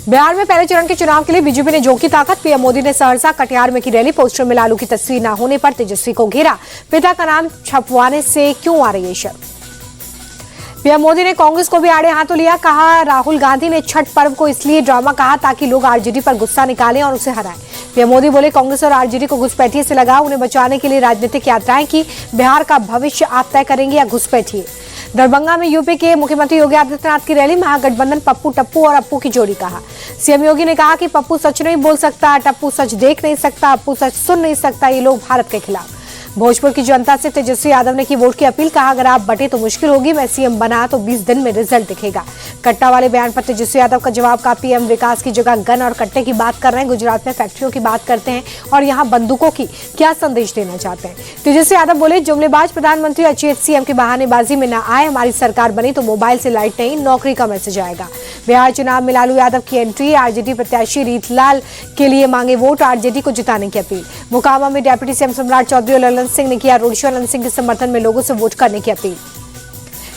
बिहार में पहले चरण के चुनाव के लिए बीजेपी ने झोंकी ताकत। पीएम मोदी ने सहरसा कटिहार में की रैली। पोस्टर में लालू की तस्वीर न होने पर तेजस्वी को घेरा। पिता का नाम छपवाने से क्यों आ रही है शर्म। पीएम मोदी ने कांग्रेस को भी आड़े हाथों लिया। कहा राहुल गांधी ने छठ पर्व को इसलिए ड्रामा कहा ताकि लोग आरजेडी पर गुस्सा निकालें और उसे हराएं। पीएम मोदी बोले कांग्रेस और आरजेडी को घुसपैठिए से लगा। उन्हें बचाने के लिए राजनीतिक यात्राएं की। बिहार का भविष्य आप तय करेंगे या घुसपैठिए। दरभंगा में यूपी के मुख्यमंत्री योगी आदित्यनाथ की रैली। महागठबंधन पप्पू टप्पू और अप्पू की जोड़ी कहा। सीएम योगी ने कहा कि पप्पू सच नहीं बोल सकता, टप्पू सच देख नहीं सकता, अप्पू सच सुन नहीं सकता। ये लोग भारत के खिलाफ। भोजपुर की जनता से तेजस्वी यादव ने की वोट की अपील। कहा अगर आप बटे तो मुश्किल होगी, मैं सीएम बना तो 20 दिन में रिजल्ट दिखेगा। कट्टा वाले बयान पर तेजस्वी यादव का जवाब। का पीएम विकास की जगह गन और कट्टे की बात कर रहे हैं। गुजरात में फैक्ट्रियों की बात करते हैं और यहाँ बंदूकों की क्या संदेश देना चाहते हैं। तेजस्वी यादव बोले जुमलेबाज प्रधानमंत्री अचेत सीएम की बहानेबाजी में न आए। हमारी सरकार बनी तो मोबाइल से लाइट नहीं, नौकरी का मैसेज आएगा। बिहार चुनाव में लालू यादव की एंट्री। आरजेडी प्रत्याशी रीतलाल के लिए मांगे वोट। आरजेडी को जिताने की अपील। मोकामा में डिप्टी सीएम सम्राट चौधरी और ललन सिंह ने किया रोड शो। ललन सिंह के समर्थन में लोगों से वोट करने की अपील।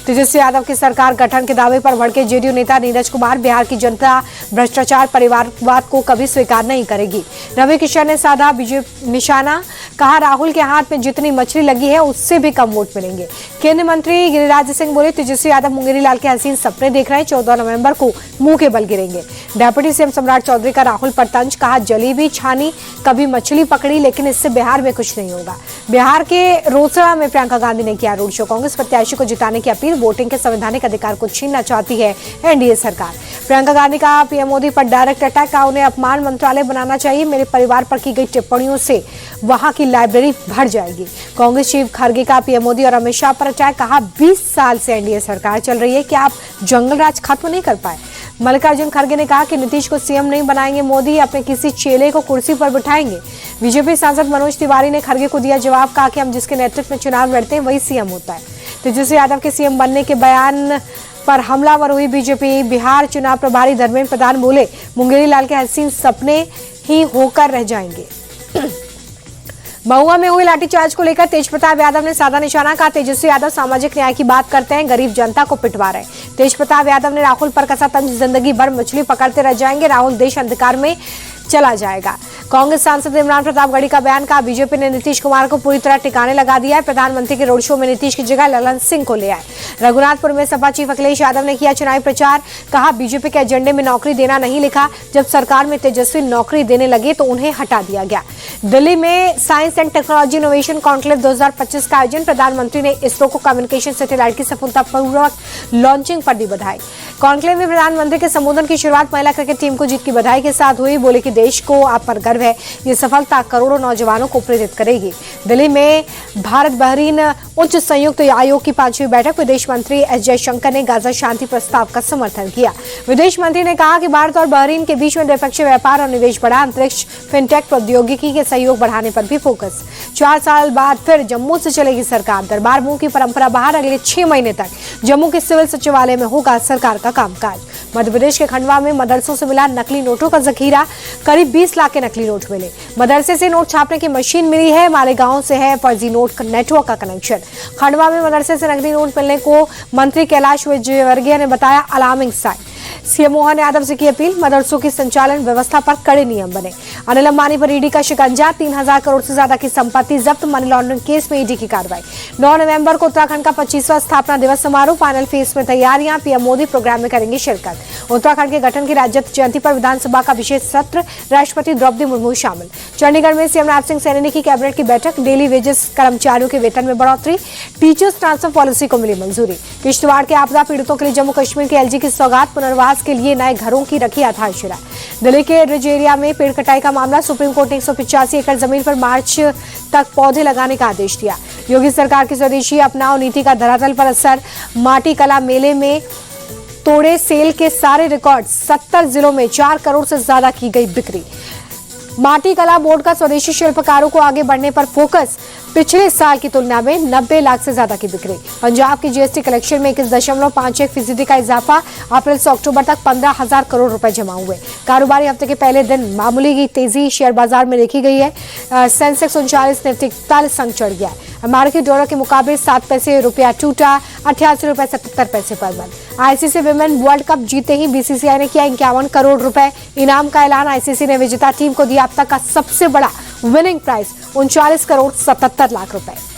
तेजस्वी यादव की सरकार गठन के दावे पर भड़के जेडीयू नेता नीरज कुमार। बिहार की जनता भ्रष्टाचार परिवारवाद को कभी स्वीकार नहीं करेगी। रवि किशन ने साधा बीजेपी निशाना। कहा राहुल के हाथ में जितनी मछली लगी है उससे भी कम वोट मिलेंगे। केंद्रीय मंत्री गिरिराज सिंह बोले तेजस्वी यादव मुंगेरी लाल के हसीन सपने देख रहे हैं। 14 नवंबर को मुंह के बल गिरेंगे। डिप्टी सीएम सम्राट चौधरी का राहुल पर तंज। कहा जलेबी छानी कभी मछली पकड़ी, लेकिन इससे बिहार में कुछ नहीं होगा। बिहार के रोसड़ा में प्रियंका गांधी ने किया रोड शो। कांग्रेस प्रत्याशी को जिताने की अपील। वोटिंग के संवैधानिक अधिकार को छीनना चाहती है एनडीए सरकार। प्रियंका गांधी का पीएम मोदी पर डायरेक्ट अटैक। का उन्हें अपमान मंत्रालय बनाना चाहिए। मेरे परिवार पर की गई टिप्पणियों से वहां की लाइब्रेरी भर जाएगी। कांग्रेस चीफ खड़गे का पीएम मोदी और अमित शाह पर अटैक। कहा 20 साल से एनडीए सरकार चल रही है, क्या आप जंगल राज खत्म नहीं कर पाए। मल्लिकार्जुन खड़गे ने कहा कि नीतीश को सीएम नहीं बनाएंगे मोदी, अपने किसी चेले को कुर्सी पर बिठाएंगे। बीजेपी सांसद मनोज तिवारी ने खड़गे को दिया जवाब। कहा कि हम जिसके नेतृत्व में चुनाव लड़ते हैं वही सीएम होता है। तेजस्वी यादव के सीएम बनने के बयान पर हमलावर हुई बीजेपी। बिहार चुनाव प्रभारी धर्मेंद्र प्रधान बोले मुंगेरी लाल के हसीन सपने ही होकर रह जाएंगे। महुआ में हुई लाठीचार्ज को लेकर तेजप्रताप यादव ने साधा निशाना। कहा तेजस्वी यादव सामाजिक न्याय की बात करते हैं, गरीब जनता को पिटवा रहे हैं। तेजप्रताप यादव ने राहुल पर कसा तंज। जिंदगी भर मछली पकड़ते रह जाएंगे, राहुल देश अंधकार में चला जाएगा। कांग्रेस सांसद इमरान प्रतापगढ़ी का बयान। कहा बीजेपी ने नीतीश कुमार को पूरी तरह ठिकाने लगा दिया है। प्रधानमंत्री के रोड शो में नीतीश की जगह ललन सिंह को ले आए। रघुनाथपुर में सपा चीफ अखिलेश यादव ने किया चुनावी प्रचार। कहा बीजेपी के एजेंडे में नौकरी देना नहीं लिखा। जब सरकार में तेजस्वी नौकरी देने लगे तो उन्हें हटा दिया गया। दिल्ली में science and technology innovation conclave 2025 का आयोजन। प्रधानमंत्री ने इसरो को कम्युनिकेशन सैटेलाइट की सफलतापूर्वक लॉन्चिंग पर दी बधाई। कॉन्क्लेव में प्रधानमंत्री के संबोधन की शुरुआत महिला क्रिकेट टीम को जीत की बधाई के साथ हुई। बोले कि देश को आप पर गर्व है, ये सफलता करोड़ों नौजवानों को प्रेरित करेगी। दिल्ली में भारत बहरीन उच्च संयुक्त आयोग की 5वीं बैठक। विदेश मंत्री एस जयशंकर ने गाजा शांति प्रस्ताव का समर्थन किया। विदेश मंत्री ने कहा कि भारत और बहरीन के बीच में द्विपक्षीय व्यापार और निवेश बढ़ा। अंतरिक्ष, फिनटेक, प्रौद्योगिकी के सहयोग बढ़ाने पर भी फोकस। 4 साल बाद फिर जम्मू से चलेगी सरकार। दरबार मुंह की परंपरा बाहर। अगले 6 महीने तक जम्मू के सिविल सचिवालय में होगा सरकार का कामकाज। मध्य प्रदेश के खंडवा में मदरसों से मिला नकली नोटों का जखीरा। करीब 20 लाख के नकली नोट मिले। मदरसे से नोट छापने की मशीन मिली है। मालेगांव से है फर्जी नोट नेटवर्क का कनेक्शन। खंडवा में मदरसे से नकली नोट मिलने को मंत्री कैलाश विजयवर्गीय ने बताया alarming sign. CM Mohan Yadav से की अपील। मदरसों की संचालन व्यवस्था पर कड़े नियम बने। अनिल अंबानी पर ईडी का शिकंजा। 3000 करोड़ से ज्यादा की संपत्ति जब्त। मनी लॉन्ड्रिंग केस में ईडी की कार्रवाई। 9 नवंबर को उत्तराखंड का 25वां स्थापना दिवस समारोह। फाइनल फेज में तैयारियां। पीएम मोदी प्रोग्राम में करेंगे शिरकत। उत्तराखंड के गठन की राज्यत्व जयंती पर विधानसभा का विशेष सत्र। राष्ट्रपति द्रौपदी मुर्मू शामिल। चंडीगढ़ में सीएम राज सिंह सैनी की कैबिनेट की बैठक। डेली वेजेस कर्मचारियों के वेतन में बढ़ोतरी। टीचर्स ट्रांसफर पॉलिसी को मिली मंजूरी। किश्तवाड़ के आपदा पीड़ितों के लिए जम्मू कश्मीर की एलजी की सौगात। पुनर्वास के लिए नए घरों की रखी आधारशिला। दिल्ली के रिज एरिया में पेड़ कटाई का मामला। सुप्रीम कोर्ट ने 185 एकड़ जमीन पर मार्च तक पौधे लगाने का आदेश दिया। योगी सरकार की स्वदेशी अपनाओ नीति का धरातल पर असर। माटी कला मेले में तोड़े सेल के सारे रिकॉर्ड। 70 जिलों में 4 करोड़ से ज्यादा की गई बिक्री। माटी कला बोर्ड का स्वदेशी शिल्पकारों को आगे बढ़ने पर फोकस। पिछले साल की तुलना में 90 लाख से ज्यादा की बिक्री। पंजाब की जीएसटी कलेक्शन में 21.51% का इजाफा। अप्रैल से अक्टूबर तक 15,000 करोड़ रुपए जमा हुए। कारोबारी हफ्ते के पहले दिन मामूली की तेजी शेयर बाजार में देखी गई है। सेंसेक्स 39, निफ्टी 41 अंक चढ़ गया है। मार्केट डॉलर के मुकाबले 7 पैसे रुपया टूटा 88 रुपए 77 पैसे पर बंद। आईसीसी विमेन वर्ल्ड कप जीते ही बीसीसीआई ने किया 51 करोड़ रुपए इनाम का ऐलान। आईसीसी ने विजेता टीम को दिया अब तक का सबसे बड़ा विनिंग प्राइज 39 करोड़ 77 लाख रुपए।